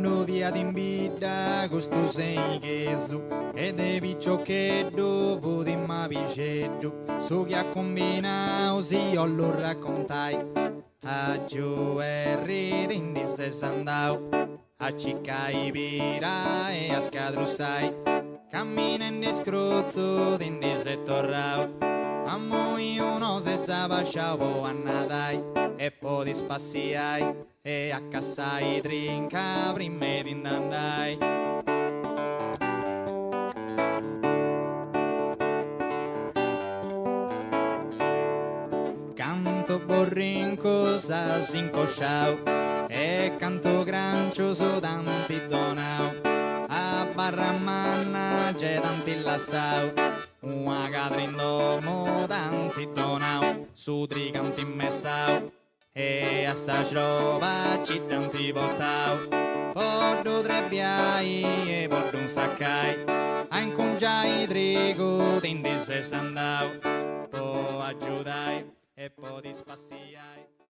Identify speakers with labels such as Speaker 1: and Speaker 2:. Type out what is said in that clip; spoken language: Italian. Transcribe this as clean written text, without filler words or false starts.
Speaker 1: Quando via d'invita questo sei cheso e devi ciò che dopo di ma vicetto su che ha combinato sì io lo raccontai a giù e ridi in di sessantau a ciccai pira e a scadrussai cammina in discruzzo in di settorrau a moi uno se stava sciavo a nadai e poi ti spassiai e a cassai trinca prima di andai. Canto borrinco sa s'incosciau e canto grancio su tanti donau a barra manna c'è tanti lassau una cadra in domo tanti donau su tri canti messau e a sa roba ci tanti portau porto tre biai e porto un saccai a inconciai trigo tindi se sandau po' aggiudai e poi ti spassiai.